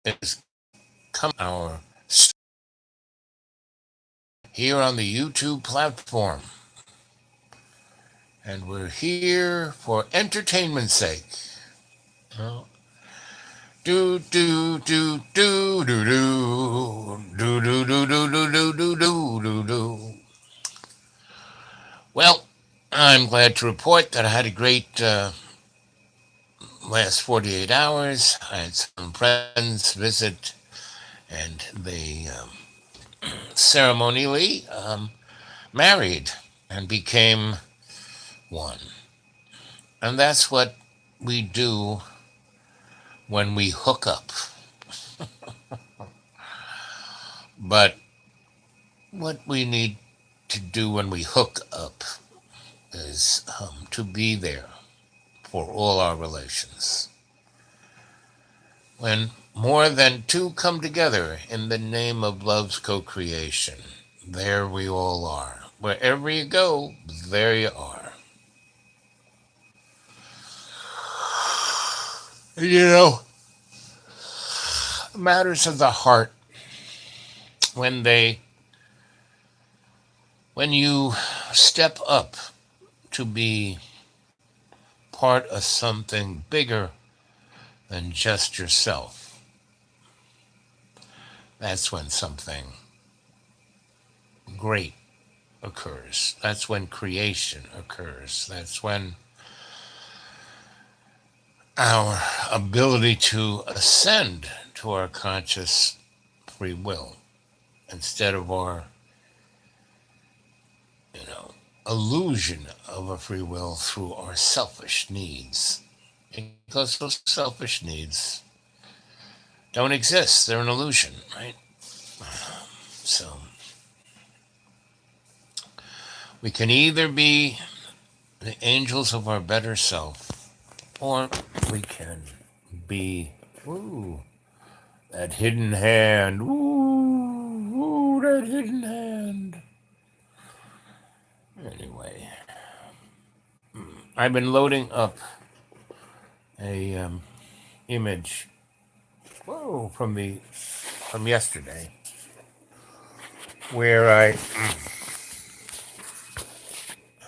is come our here on the YouTube platform. And we're here for entertainment's sake. Oh. Do do do do do do do do do do do do do do do. Well, I'm glad to report that I had a great last 48 hours. I had some friends visit, and they ceremonially married and became one. And that's what we do when we hook up. But what we need to do when we hook up is to be there for all our relations. When more than two come together in the name of love's co creation, there we all are. Wherever you go, there you are. You know, matters of the heart, when they when you step up to be part of something bigger than just yourself, that's when something great occurs. That's when creation occurs. That's when our ability to ascend to our conscious free will instead of our, you know, illusion of a free will through our selfish needs. Because those selfish needs don't exist. They're an illusion, right? So we can either be the angels of our better self, or we can be, ooh, that hidden hand. Ooh, that hidden hand. Anyway, I've been loading up a image, whoa, from yesterday, where I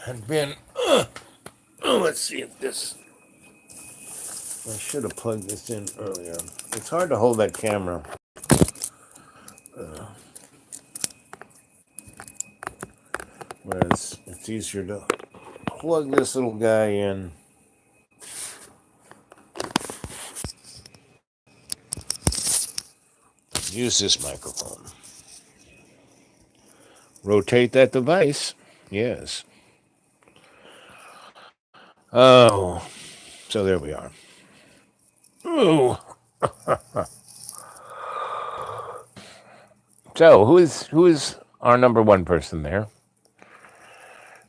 had been. Let's see if this. I should have plugged this in earlier. It's hard to hold that camera. Whereas it's easier to plug this little guy in. Use this microphone. Rotate that device. Yes. Oh, so there we are. Ooh. So who is our number one person there?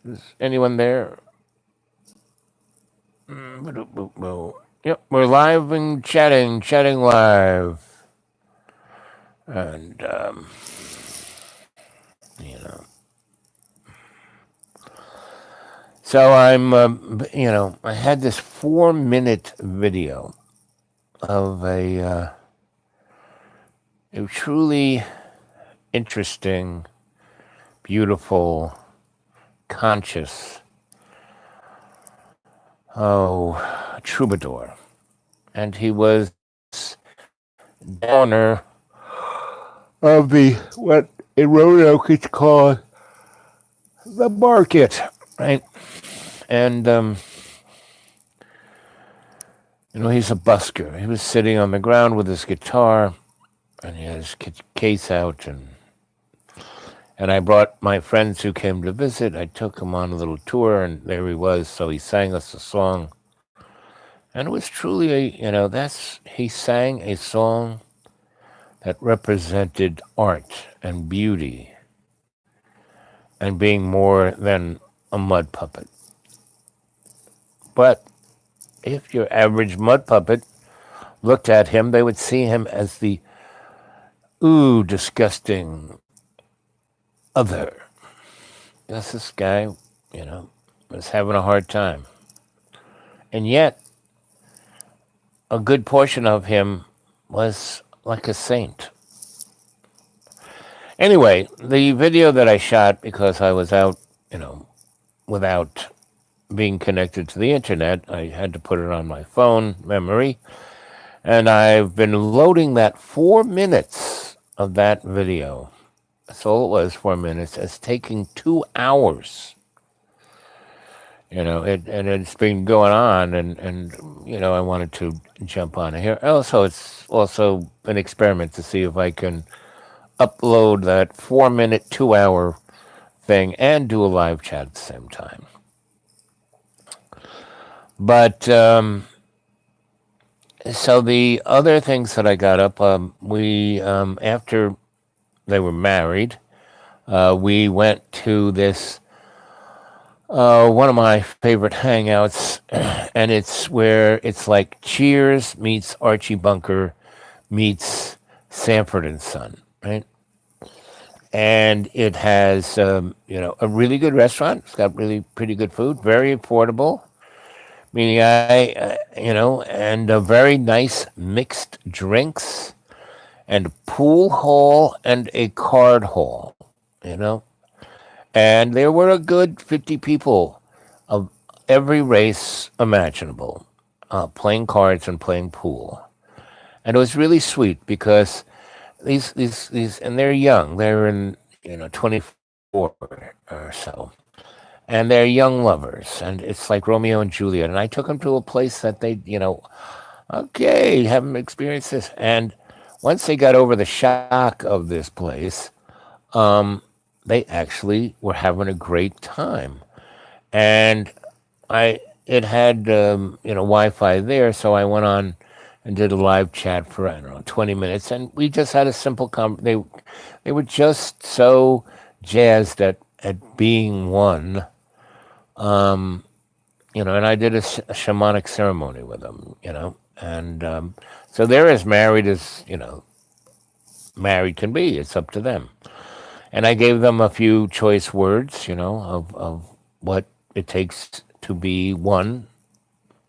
Is anyone there? Yep, we're live and chatting live, and you know. So I had this 4-minute video of a truly interesting, beautiful, conscious, troubadour. And he was downer of the, what in Roanoke it's called, the market, right? And, he's a busker. He was sitting on the ground with his guitar, and he had his case out, and I brought my friends who came to visit. I took him on a little tour, and there he was. So he sang us a song, and it was truly he sang a song that represented art and beauty, and being more than a mud puppet. But if your average mud puppet looked at him, they would see him as the disgusting other. This guy, was having a hard time. And yet, a good portion of him was like a saint. Anyway, the video that I shot because I was out, without being connected to the internet, I had to put it on my phone memory. And I've been loading that 4 minutes of that video. That's all it was, 4 minutes. It's taking 2 hours. And it's been going on, and I wanted to jump on here. Also, it's also an experiment to see if I can upload that 4 minute, 2 hour thing and do a live chat at the same time. But so the other things that I got up, we after they were married, we went to this one of my favorite hangouts, and it's where it's like Cheers meets Archie Bunker meets Sanford and Son, right? And it has a really good restaurant. It's got really pretty good food, very affordable. Meaning and a very nice mixed drinks, and a pool hall and a card hall, and there were a good 50 people of every race imaginable, playing cards and playing pool. And it was really sweet because these and they're young. They're in 24 or so, and they're young lovers, and it's like Romeo and Juliet. And I took them to a place that they okay, haven't experienced this. And once they got over the shock of this place, they actually were having a great time. And it had Wi-Fi there, so I went on and did a live chat for 20 minutes, and we just had a simple they were just so jazzed at being one, and I did a shamanic ceremony with them, and so they're as married as married can be. It's up to them. And I gave them a few choice words, of what it takes to be one,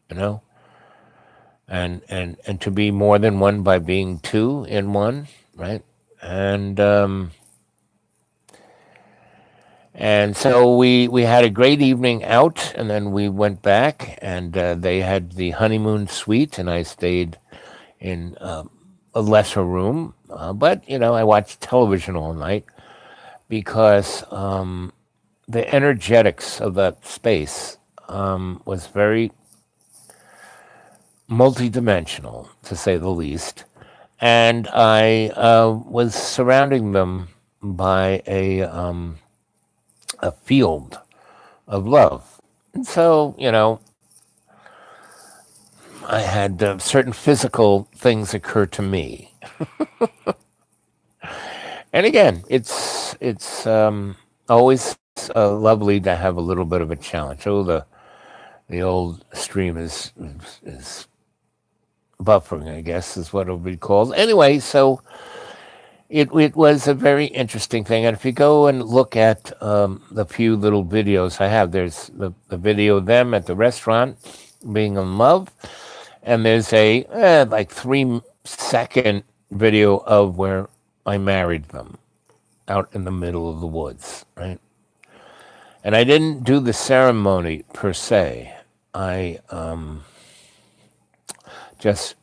and to be more than one by being two in one, right? And so we had a great evening out, and then we went back, and they had the honeymoon suite, and I stayed in a lesser room. But I watched television all night because the energetics of that space was very multidimensional, to say the least. And I was surrounding them by a field of love. And so, I had certain physical things occur to me. And again, it's always lovely to have a little bit of a challenge. Oh, the old stream is buffering, I guess, is what it'll be called. Anyway, so it was a very interesting thing. And if you go and look at the few little videos I have, there's the video of them at the restaurant being in love, and there's a like 3-second video of where I married them out in the middle of the woods, right? And I didn't do the ceremony per se. I just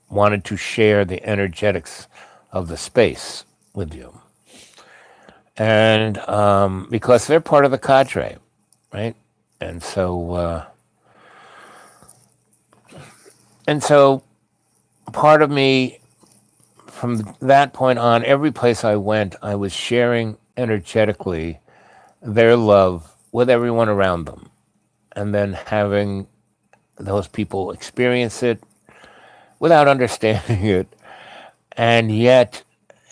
wanted to share the energetics of the space with you, and because they're part of the cadre, right? And so part of me, from that point on, every place I went, I was sharing energetically their love with everyone around them, and then having those people experience it without understanding it, and yet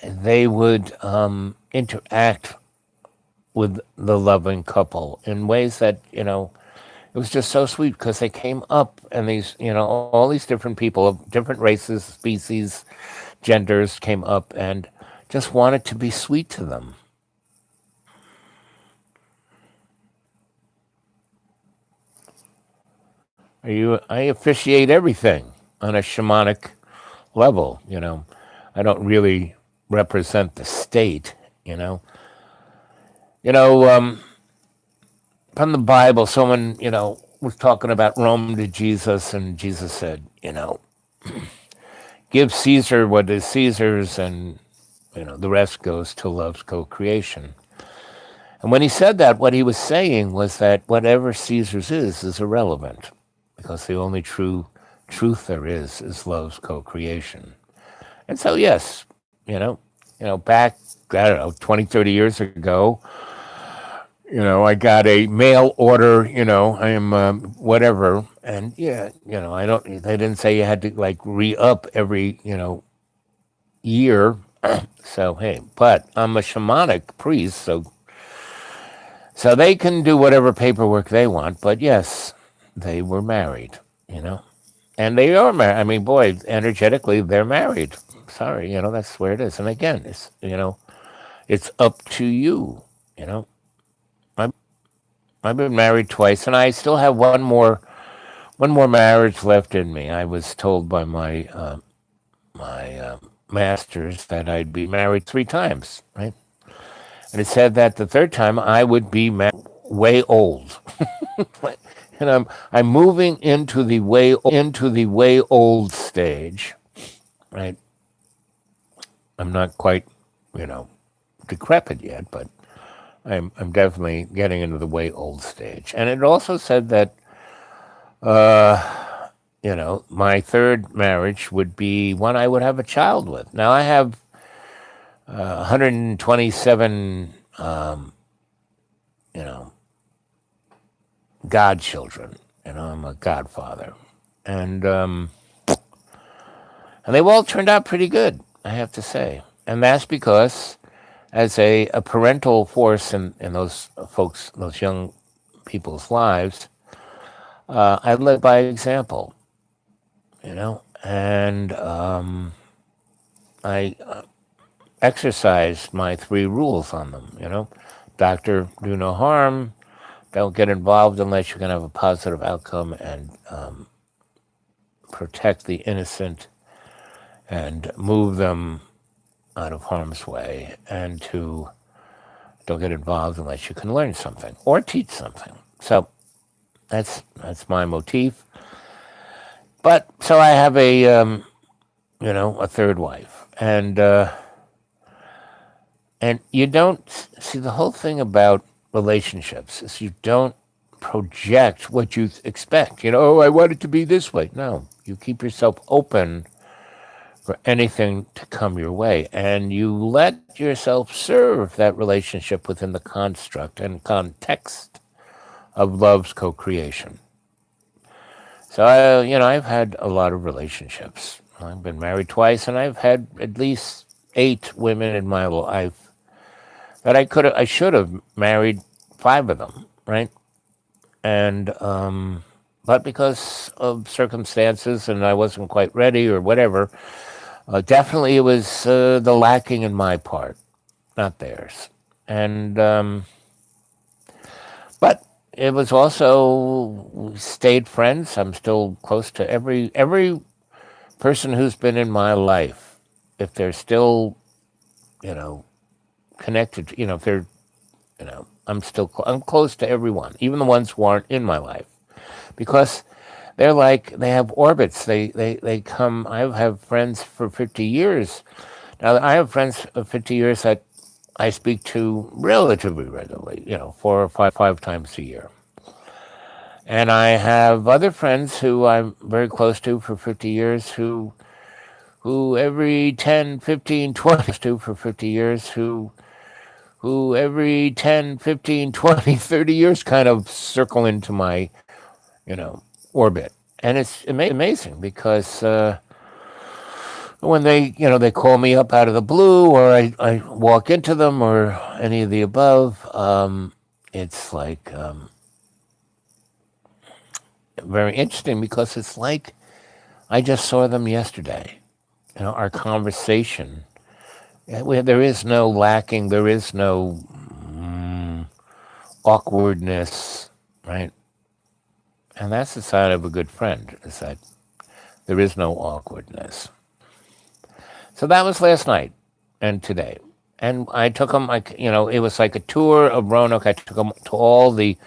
they would interact with the loving couple in ways that it was just so sweet, because they came up, and these all these different people of different races, species, genders came up and just wanted to be sweet to them. I officiate everything on a shamanic level. I don't really represent the state. You know, you know, from the Bible, someone was talking about Rome to Jesus, and Jesus said, give Caesar what is Caesar's, and the rest goes to love's co-creation. And when he said that, what he was saying was that whatever Caesar's is irrelevant, because the only true truth there is love's co-creation. And so, yes, back, I don't know, 20, 30 years ago, I got a mail order, I am whatever. And yeah, they didn't say you had to like re-up every, year. So, hey, but I'm a shamanic priest, so they can do whatever paperwork they want. But yes, they were married, and they are married. I mean, boy, energetically, they're married. Sorry, that's where it is. And again, it's up to you, you know. I've been married twice, and I still have one more marriage left in me. I was told by my masters that I'd be married 3 times, right? And it said that the third time I would be way old, and I'm moving into the way old stage, right? I'm not quite, decrepit yet, but I'm definitely getting into the way old stage. And it also said that my third marriage would be one I would have a child with. Now I have 127, godchildren. I'm a godfather, and they've all turned out pretty good, I have to say. And that's because, as a parental force in those young people's lives, I led by example, and I exercised my 3 rules on them. Doctor, do no harm. Don't get involved unless you're going to have a positive outcome, and protect the innocent and move them out of harm's way, and to don't get involved unless you can learn something or teach something. So that's my motif. But so I have a third wife, and you don't see, the whole thing about relationships is you don't project what you expect. Oh, I want it to be this way. No, you keep yourself open for anything to come your way, and you let yourself serve that relationship within the construct and context of love's co-creation. So I've had a lot of relationships. I've been married twice, and I've had at least 8 women in my life that I should have married 5 of them, right? And but because of circumstances, and I wasn't quite ready or whatever, definitely it was the lacking in my part, not theirs. And but it was also, we stayed friends. I'm still close to every person who's been in my life. If they're still, connected, if they're, I'm close to everyone, even the ones who aren't in my life, because they have orbits. They come. I have friends for 50 years. Now I have friends of 50 years that I speak to relatively regularly, 4 or 5 times a year. And I have other friends who I'm very close to for 50 years who every 10, 15, 20 to for 50 years who every 10, 15, 20, 30 years kind of circle into my, orbit. And it's amazing because when they call me up out of the blue, or I walk into them, or any of the above, it's like very interesting, because it's like I just saw them yesterday. Our conversation, there is no lacking, there is no awkwardness, right? And that's the sign of a good friend, is that there is no awkwardness. So that was last night and today. And I took them, like, it was like a tour of Roanoke. I took them to all the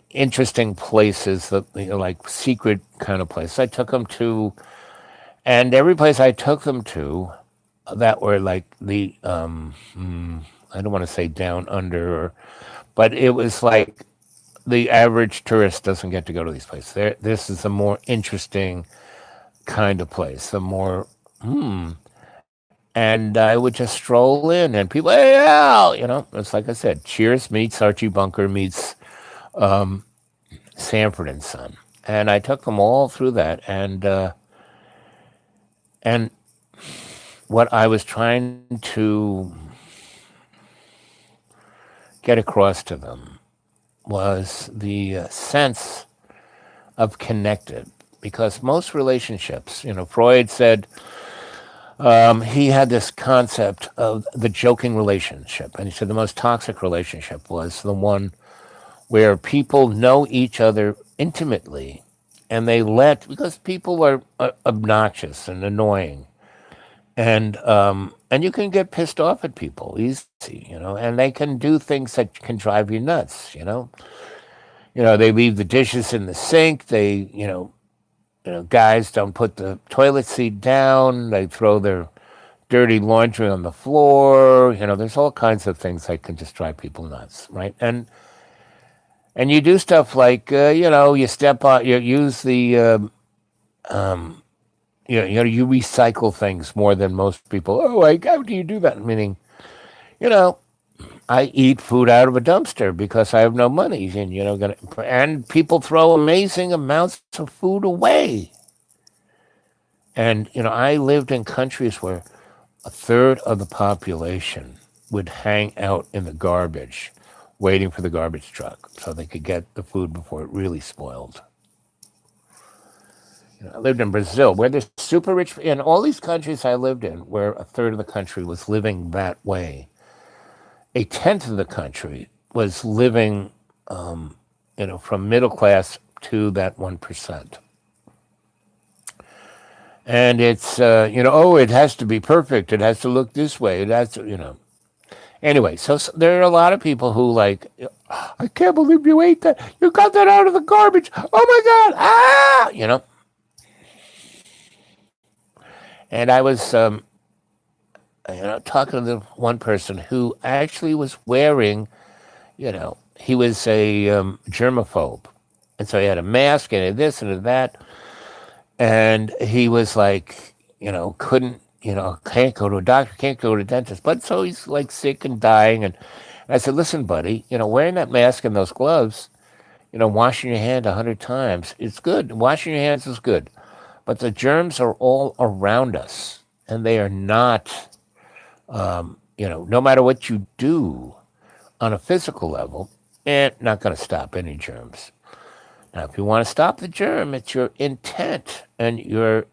interesting places, that, like secret kind of places. I took them to, and every place I took them to that were like I don't want to say down under, but it was like the average tourist doesn't get to go to these places. This is a more interesting kind of place, a more, and I would just stroll in, and people, hey, Al, it's like I said, Cheers meets Archie Bunker meets Sanford and Son, and I took them all through that, and what I was trying to get across to them was the sense of connected, because most relationships, Freud said, he had this concept of the joking relationship, and he said the most toxic relationship was the one where people know each other intimately, and because people are obnoxious and annoying, and you can get pissed off at people easy, and they can do things that can drive you nuts, they leave the dishes in the sink. They, guys don't put the toilet seat down. They throw their dirty laundry on the floor. There's all kinds of things that can just drive people nuts, right? And you do stuff like, you step on, you use the, you recycle things more than most people. Oh, how do you do that? Meaning, you know, I eat food out of a dumpster because I have no money, and people throw amazing amounts of food away. And I lived in countries where a third of the population would hang out in the garbage, waiting for the garbage truck so they could get the food before it really spoiled. I lived in Brazil, where there's super rich, in all these countries I lived in, where a third of the country was living that way. A tenth of the country was living, from middle class to that 1%. And it's, it has to be perfect. It has to look this way. It has to. Anyway, so there are a lot of people who like, I can't believe you ate that. You got that out of the garbage. Oh my God. And I was, talking to the one person who actually was wearing, he was a germaphobe. And so he had a mask and a this and a that. And he was like, couldn't, can't go to a doctor, can't go to a dentist. But so he's like sick and dying. And I said, listen, buddy, wearing that mask and those gloves, washing your hand 100 times, it's good. Washing your hands is good. But the germs are all around us. And they are not, no matter what you do on a physical level, not going to stop any germs. Now, if you want to stop the germ, it's your intent and your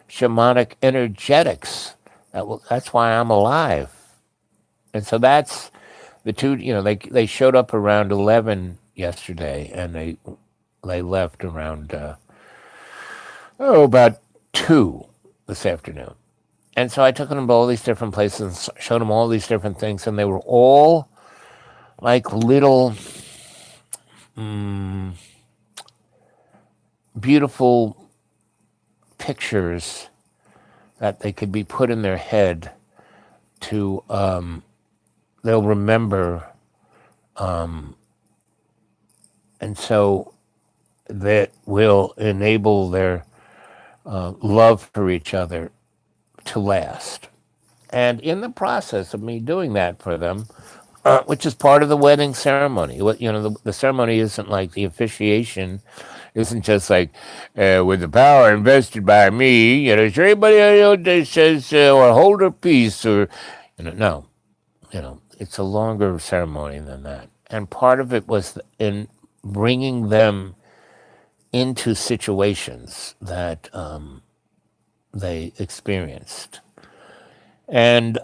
shamanic energetics. That's why I'm alive. And so that's the two, they showed up around 11 yesterday, and they left around, about 2 this afternoon. And so I took them to all these different places and showed them all these different things, and they were all like little beautiful pictures that they could be put in their head to, they'll remember, and so that will enable their love for each other to last. And in the process of me doing that for them, which is part of the wedding ceremony, the ceremony isn't like the officiation, isn't just like, with the power invested by me, is there anybody that says, or hold her peace, or, no, it's a longer ceremony than that. And part of it was in bringing them into situations that they experienced. And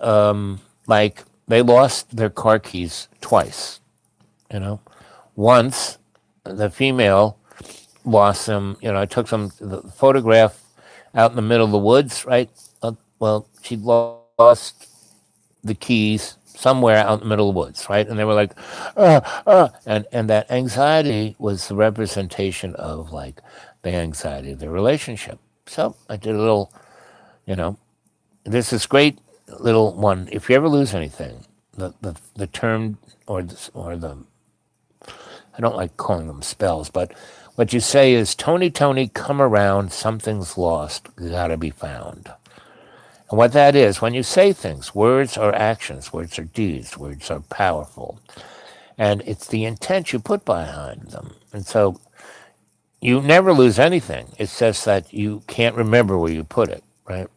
like they lost their car keys twice, Once the female lost them, I took them the photograph out in the middle of the woods, right? Well, she lost the keys somewhere out in the middle of the woods, right? And they were like, and that anxiety was the representation of like the anxiety of the relationship. So I did a little, you know, there's this great little one. If you ever lose anything, the term or the I don't like calling them spells, but what you say is, Tony, Tony, come around, something's lost, gotta be found. And what that is, when you say things, words are actions, words are deeds, words are powerful. And it's the intent you put behind them. And so you never lose anything. It's just that you can't remember where you put it, right?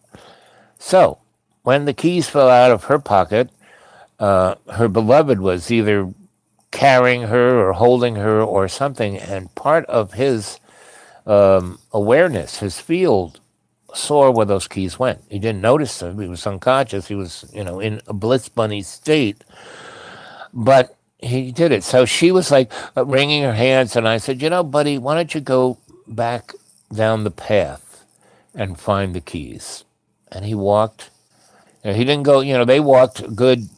So when the keys fell out of her pocket, her beloved was either carrying her or holding her or something. And part of his awareness, his field, saw where those keys went. He didn't notice them. He was unconscious. He was, in a bliss bunny state, but he did it. So she was like wringing her hands, and I said, buddy, why don't you go back down the path and find the keys? And he walked. He didn't go. They walked a good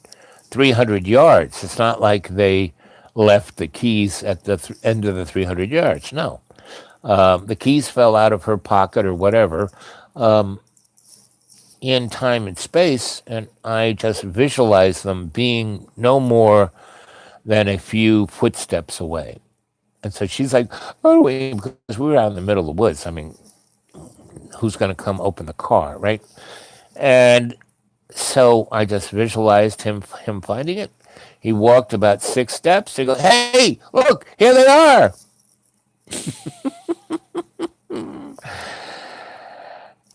300 yards. It's not like they left the keys at the end of the 300 yards. No, the keys fell out of her pocket or whatever. In time and space, and I just visualize them being no more than a few footsteps away. And so she's like, "Oh, wait," because we were out in the middle of the woods. I mean, who's going to come open the car, right? And so I just visualized him finding it. He walked about 6 steps. He goes, "Hey, look, here they are."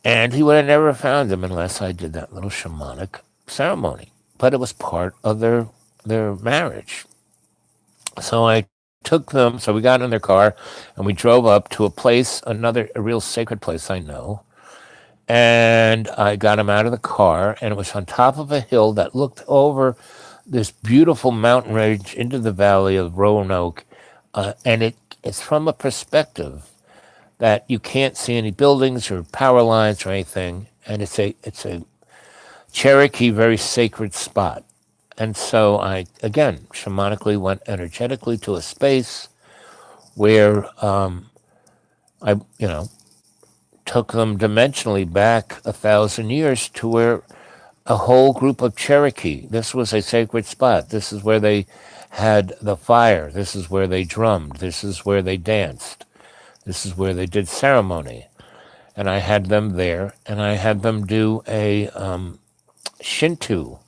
And he would have never found them unless I did that little shamanic ceremony. But it was part of their marriage. So I took them. So we got in their car and we drove up to a place, a real sacred place I know. And I got them out of the car, and it was on top of a hill that looked over this beautiful mountain range into the valley of Roanoke. And it's from a perspective that you can't see any buildings or power lines or anything. And it's a Cherokee, very sacred spot. And so I, again, shamanically went energetically to a space where I, took them dimensionally back 1,000 years to where a whole group of Cherokee, this was a sacred spot. This is where they had the fire. This is where they drummed. This is where they danced. This is where they did ceremony. And I had them there, and I had them do a Shinto,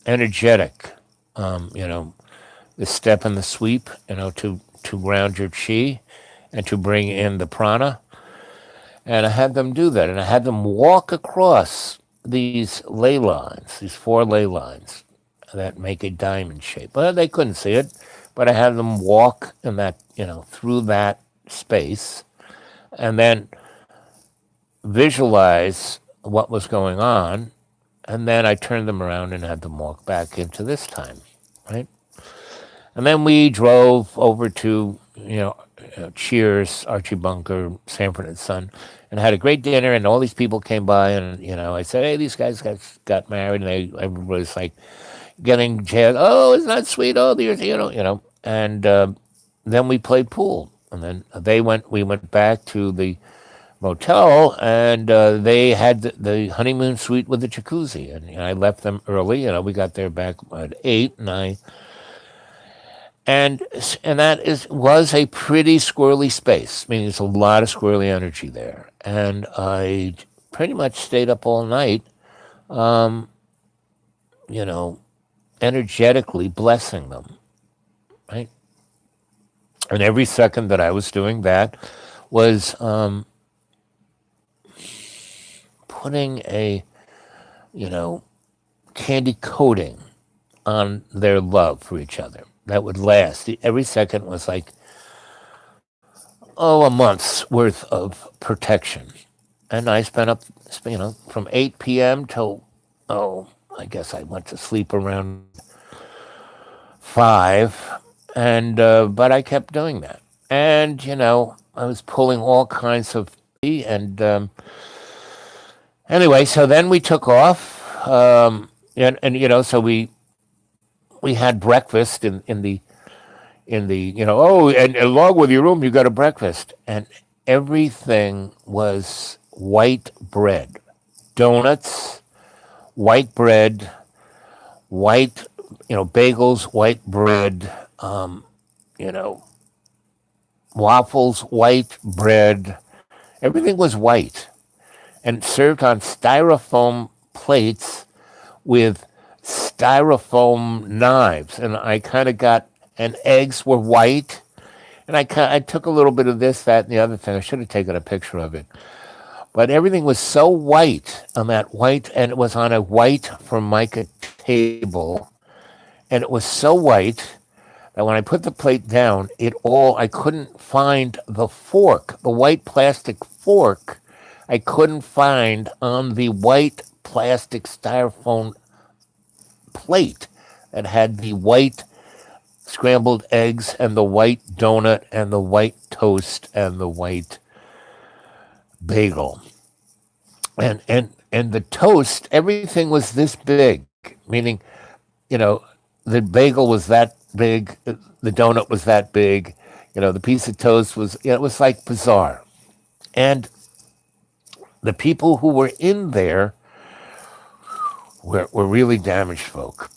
energetic, the step and the sweep, to ground your chi and to bring in the prana. And I had them do that, and I had them walk across these ley lines, these 4 ley lines that make a diamond shape. Well, they couldn't see it, but I had them walk in that, through that space, and then visualize what was going on, and then I turned them around and had them walk back into this time, right? And then we drove over to, Cheers, Archie Bunker, Sanford and Son, and had a great dinner. And all these people came by, and I said, "Hey, these guys got married," and everybody's like getting jazzed. "Oh, isn't that sweet? Oh, you know." And then we played pool, and then we went back to the motel, and they had the honeymoon suite with the jacuzzi, and I left them early. We got there back at 8, and that was a pretty squirrely space. I mean, there's a lot of squirrely energy there, and I pretty much stayed up all night, you know, energetically blessing them, right? And every second that I was doing that was putting a, you know, candy coating on their love for each other that would last. Every second was like, a month's worth of protection. And I spent up, from 8 p.m. till, I guess I went to sleep around 5. And, but I kept doing that. And, I was pulling all kinds of, and Anyway, so then we took off, and so we had breakfast in the oh, and along with your room you got a breakfast, and everything was white bread, donuts, white bread, white bagels, white bread, you know waffles, white bread. Everything was white and served on styrofoam plates with styrofoam knives, and I kind of got, and eggs were white, and I took a little bit of this, that, and the other thing. I should have taken a picture of it, but everything was so white on that white, and it was on a white Formica table, and it was so white that when I put the plate down, I couldn't find the fork, the white plastic fork. I couldn't find on the white plastic styrofoam plate that had the white scrambled eggs and the white donut and the white toast and the white bagel. And the toast, everything was this big, meaning, you know, the bagel was that big, the donut was that big, the piece of toast was, it was like bizarre. And the people who were in there were really damaged folk.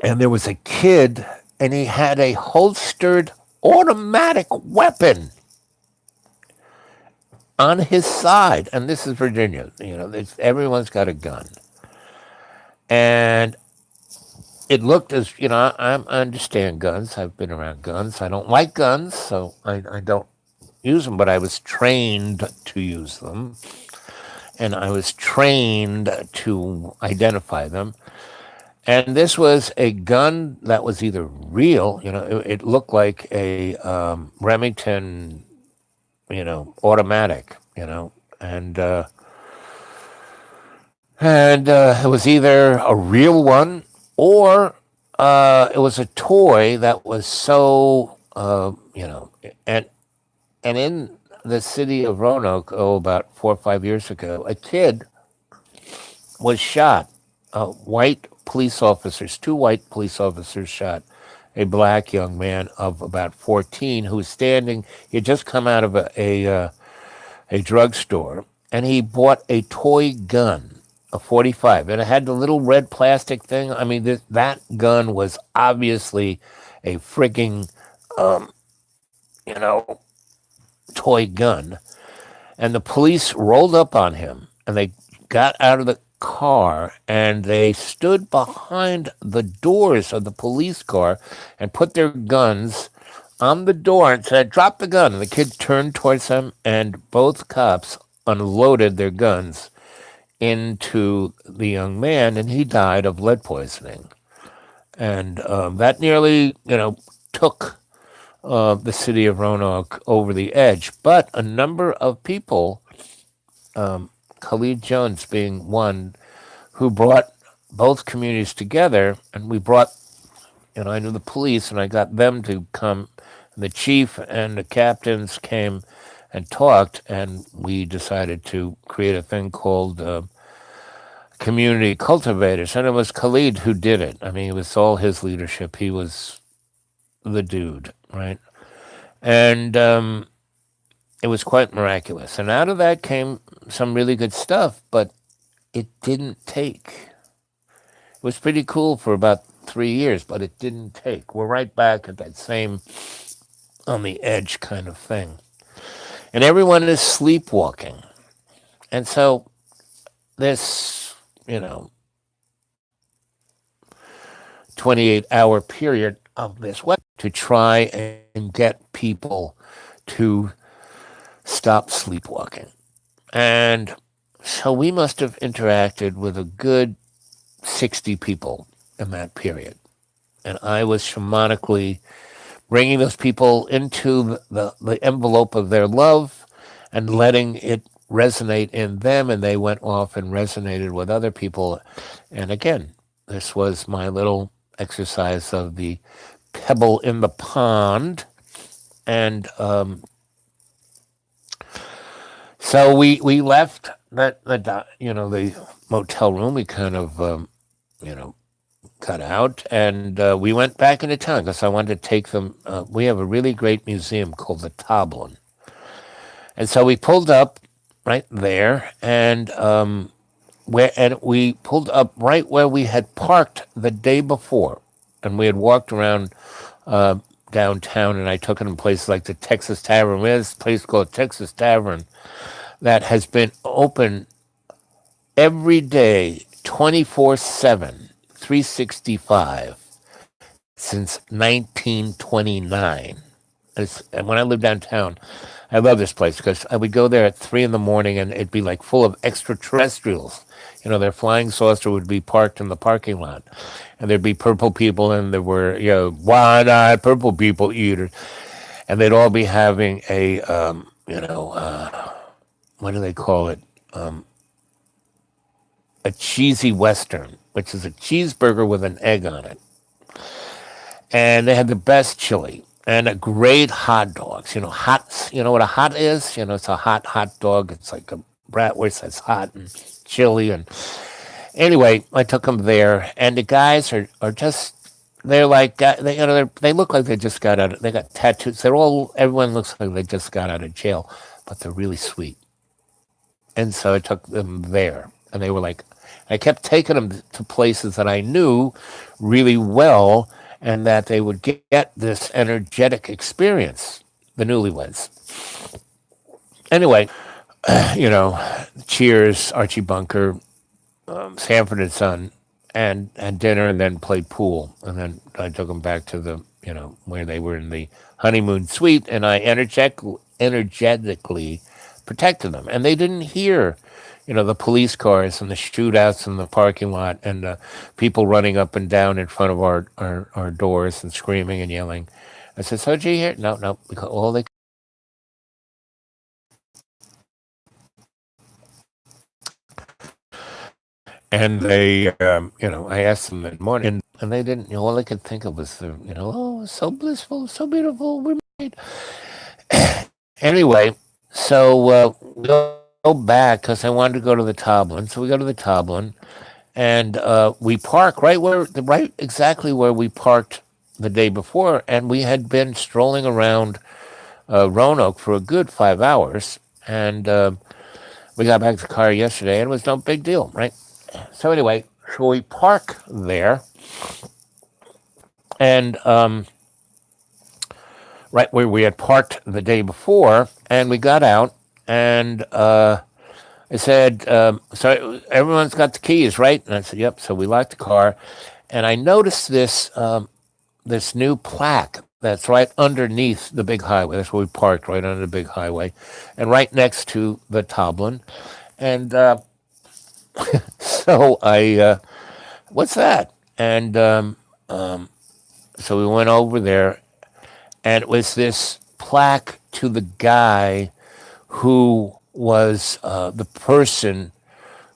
And there was a kid, and he had a holstered automatic weapon on his side. And this is Virginia. Everyone's got a gun. And it looked as, I understand guns. I've been around guns. I don't like guns, so I don't use them, but I was trained to use them. And I was trained to identify them. And this was a gun that was either real, it looked like a Remington, automatic, and it was either a real one or it was a toy that was so, and in the city of Roanoke, about 4 or 5 years ago, a kid was shot. White police officers, two white police officers shot a black young man of about 14 who was standing. He had just come out of a drugstore, and he bought a toy gun, a 45, and it had the little red plastic thing. I mean, that gun was obviously a freaking, you know, toy gun. And the police rolled up on him, and they got out of the car, and they stood behind the doors of the police car and put their guns on the door and said, "Drop the gun." And the kid turned towards them, and both cops unloaded their guns into the young man, and he died of lead poisoning. And that nearly, took the city of Roanoke over the edge. But a number of people, Khalid Jones being one, who brought both communities together, and we brought, I knew the police, and I got them to come. The chief and the captains came and talked, and we decided to create a thing called Community Cultivators. And it was Khalid who did it. I mean, it was all his leadership. He was the dude, right? And it was quite miraculous. And out of that came some really good stuff, but it didn't take. It was pretty cool for about 3 years, but it didn't take. We're right back at that same on the edge kind of thing. And everyone is sleepwalking. And so this, 28-hour period of this week to try and get people to stop sleepwalking. And so we must have interacted with a good 60 people in that period. And I was shamanically bringing those people into the envelope of their love and letting it resonate in them, and they went off and resonated with other people. And again, this was my little exercise of the pebble in the pond. And So we left the motel room. We kind of you know got out, and we went back into town because I wanted to take them. We have a really great museum called the Toblin, and so we pulled up right there, and we pulled up right where we had parked the day before, and we had walked around uh, downtown, and I took them to places like the Texas Tavern. There's a place called Texas Tavern that has been open every day, 24/7, 365 since 1929. And when I lived downtown, I love this place because I would go there at 3 in the morning and it'd be like full of extraterrestrials. Their flying saucer would be parked in the parking lot, and there'd be purple people, and there were one-eyed purple people eaters, and they'd all be having what do they call it? A cheesy Western, which is a cheeseburger with an egg on it. And they had the best chili and a great hot dogs. Hot. You know what a hot is? It's a hot dog. It's like a bratwurst that's hot and chili. And anyway, I took them there, and the guys are just. They're like they look like they just got out. They got tattoos. Everyone looks like they just got out of jail, but they're really sweet. And so I took them there, and they were like, I kept taking them to places that I knew really well, and that they would get this energetic experience, the newlyweds. Anyway, Cheers, Archie Bunker, Sanford and Son, and had dinner, and then played pool. And then I took them back to where they were in the honeymoon suite, and I energetically protected them. And they didn't hear, the police cars and the shootouts in the parking lot, and people running up and down in front of our doors and screaming and yelling. I said, so did you hear? No, no, because all they. And they, I asked them in the morning, and they didn't, all they could think of was, oh, so blissful, so beautiful, we're married. Anyway, so we go back because I wanted to go to the Toblin. So we go to the Toblin, and we park right exactly where we parked the day before, and we had been strolling around Roanoke for a good 5 hours, and we got back to the car yesterday, and it was no big deal, right? So anyway, so we park there, and right where we had parked the day before, and we got out, and I said, so everyone's got the keys, right? And I said, yep. So we locked the car, and I noticed this new plaque that's right underneath the big highway. That's where we parked, right under the big highway, and right next to the Toblin. And so what's that? And so we went over there, and it was this plaque to the guy who was the person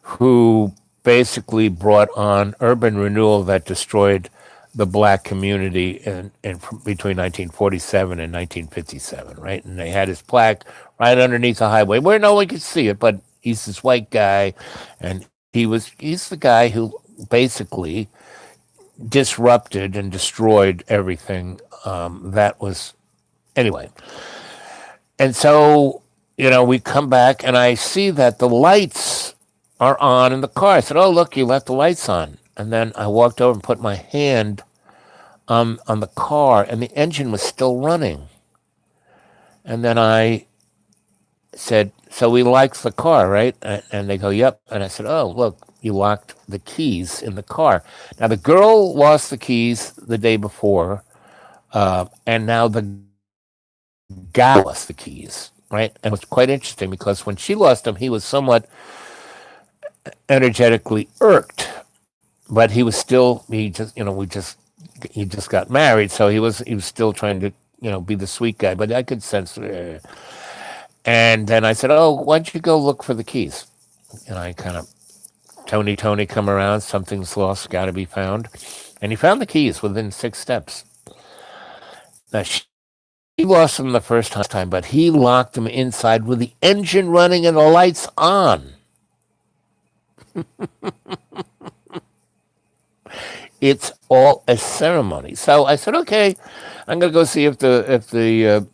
who basically brought on urban renewal that destroyed the black community in between 1947 and 1957, right? And they had his plaque right underneath the highway where no one could see it, but he's this white guy, and he's the guy who basically disrupted and destroyed everything that was anyway. And so, we come back, and I see that the lights are on in the car. I said, oh, look, you left the lights on. And then I walked over and put my hand on the car, and the engine was still running. And then I said, so we locked the car, right? And they go, yep. And I said, oh, look, you locked the keys in the car. Now, the girl lost the keys the day before, and now the guy lost the keys, right? And it was quite interesting because when she lost them, he was somewhat energetically irked, but he was still, he just got married, so he was still trying to, be the sweet guy, but I could sense. And then I said, oh, why don't you go look for the keys? And I kind of, Tony, come around, something's lost, got to be found. And he found the keys within 6 steps. Now, lost them the first time, but he locked them inside with the engine running and the lights on. It's all a ceremony. So I said, okay, I'm going to go see if the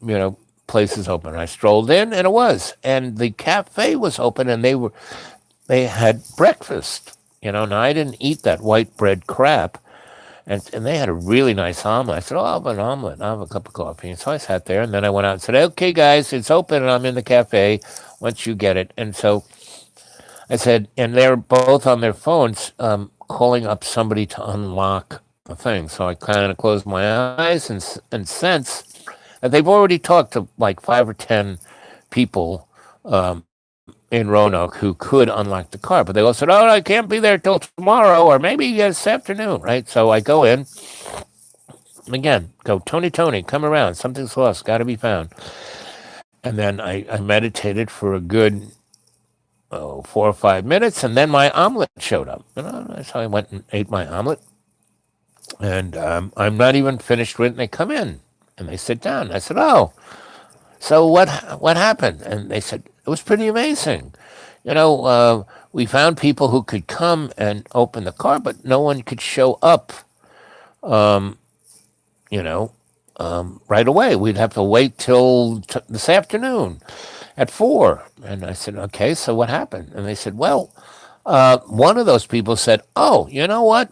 place is open. I strolled in, and it was, and the cafe was open, and they had breakfast. Now I didn't eat that white bread crap, and they had a really nice omelet. I said, "Oh, I'll have an omelet. I'll have a cup of coffee." And so I sat there, and then I went out and said, "Okay, guys, it's open, and I'm in the cafe. Once you get it." And so I said, and they're both on their phones, calling up somebody to unlock the thing. So I kind of closed my eyes and sense that they've already talked to like 5 or 10 people in Roanoke who could unlock the car, but they all said, "Oh, I can't be there till tomorrow, or maybe this afternoon." Right? So I go in again, go, Tony, come around. Something's lost, got to be found. And then I meditated for a good 4 or 5 minutes, and then my omelet showed up. So I went and ate my omelet, and I'm not even finished with it. And they come in and they sit down. I said, "Oh, so what happened?" And they said, "It was pretty amazing. We found people who could come and open the car, but no one could show up. Um, you know, right away. We'd have to wait till this afternoon at 4." And I said, "Okay, so what happened?" And they said, "Well, one of those people said, 'Oh, you know what?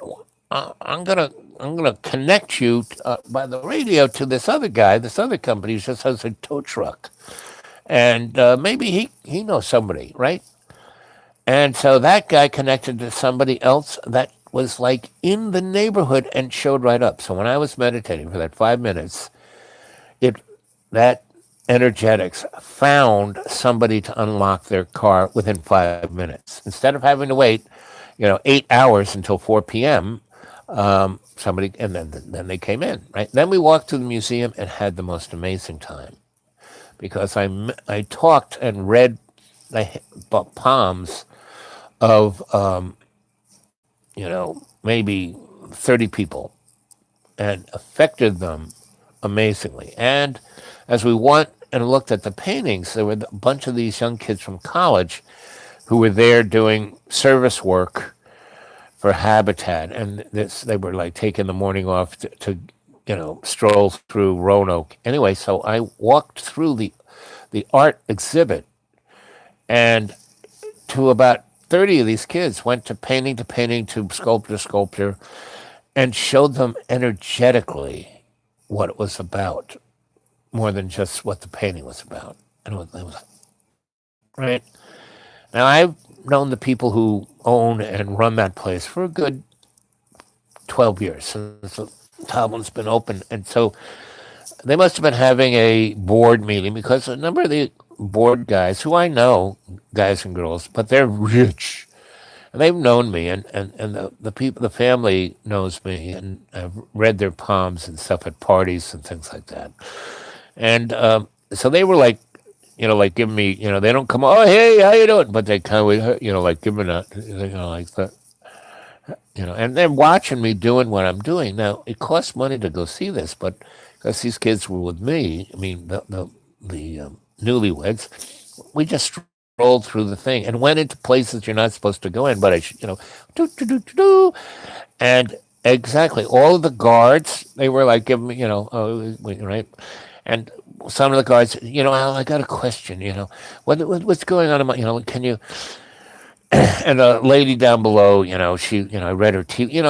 I'm gonna connect you by the radio to this other guy, this other company who just has a tow truck, and maybe he knows somebody, right?'" And so that guy connected to somebody else that was like in the neighborhood and showed right up. So when I was meditating for that 5 minutes, it that energetics found somebody to unlock their car within 5 minutes instead of having to wait 8 hours until 4 p.m. Somebody, and then they came in, right? Then we walked to the museum and had the most amazing time because I talked and read the palms of maybe 30 people and affected them amazingly. And as we went and looked at the paintings, there were a bunch of these young kids from college who were there doing service work for Habitat, and they were like taking the morning off to stroll through Roanoke. Anyway, so I walked through the art exhibit, and to about 30 of these kids went to painting to sculpture to sculpture, and showed them energetically what it was about, more than just what the painting was about. And it was right. Now I've known the people who own and run that place for a good 12 years since the Tavern's been open. And so they must have been having a board meeting because a number of the board guys, who I know, guys and girls, but they're rich. And they've known me, and the people, the family knows me, and I've read their palms and stuff at parties and things like that. And so they were like, like giving me, they don't come, "Oh, hey, how you doing?" But they kind of, like giving a, like that, and they're watching me doing what I'm doing. Now, it costs money to go see this, but because these kids were with me, I mean, the newlyweds, we just strolled through the thing and went into places you're not supposed to go in. But do, do, do, do, do. And exactly, all of the guards, they were like giving me, oh, right? And some of the guards said, "Al, I got a question, what's going on? Can you," and a lady down below, I read her tea,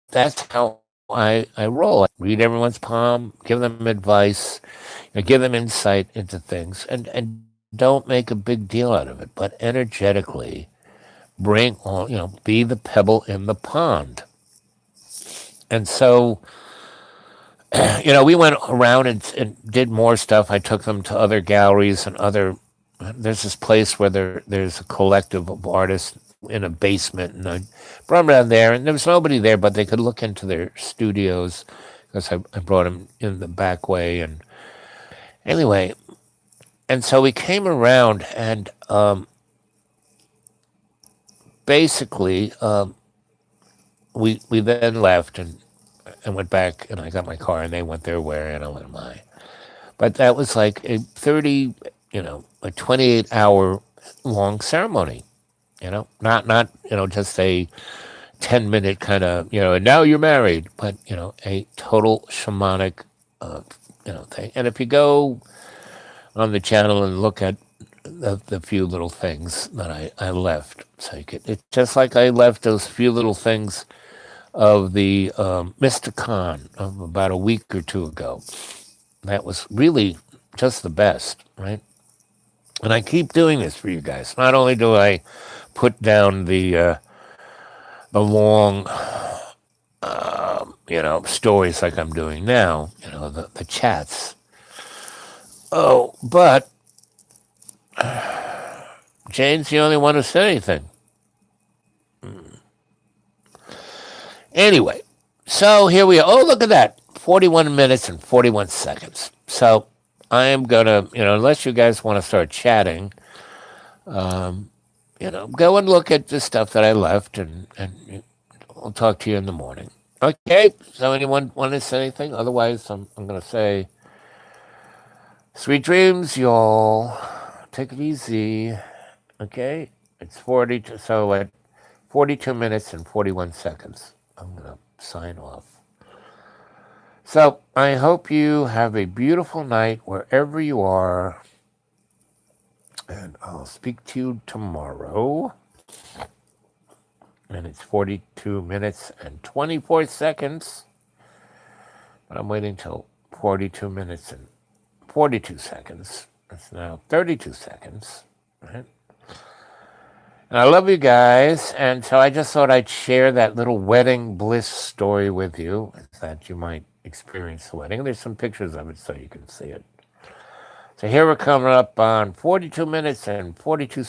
that's how I roll. I read everyone's palm, give them advice, give them insight into things, and don't make a big deal out of it, but energetically bring all, be the pebble in the pond. And so, we went around and did more stuff. I took them to other galleries and there's this place where there's a collective of artists in a basement, and I brought them down there, and there was nobody there, but they could look into their studios because I brought them in the back way. And anyway, and so we came around, and basically we then left and went back, and I got my car, and they went their way, and I went mine. But that was like a 30, a 28-hour long ceremony, not, just a 10-minute kind of, and now you're married, but, a total shamanic, thing. And if you go on the channel and look at the few little things that I left, so it's just like I left those few little things of the Mr. Khan of about a week or two ago. That was really just the best, right? And I keep doing this for you guys. Not only do I put down the long, stories like I'm doing now, the chats. Oh, but Jane's the only one who said anything. Anyway, so here we are. Oh, look at that. 41 minutes and 41 seconds. So I am going to, unless you guys want to start chatting, go and look at the stuff that I left, and I'll talk to you in the morning. Okay, so anyone want to say anything? Otherwise, I'm going to say, sweet dreams, y'all. Take it easy. Okay, it's 42, so at 42 minutes and 41 seconds, I'm going to sign off. So I hope you have a beautiful night wherever you are, and I'll speak to you tomorrow. And it's 42 minutes and 24 seconds. But I'm waiting till 42 minutes and 42 seconds. It's now 32 seconds. Right? And I love you guys. And so I just thought I'd share that little wedding bliss story with you, that you might experience the wedding. There's some pictures of it so you can see it. So here we're coming up on 42 minutes and 42 seconds.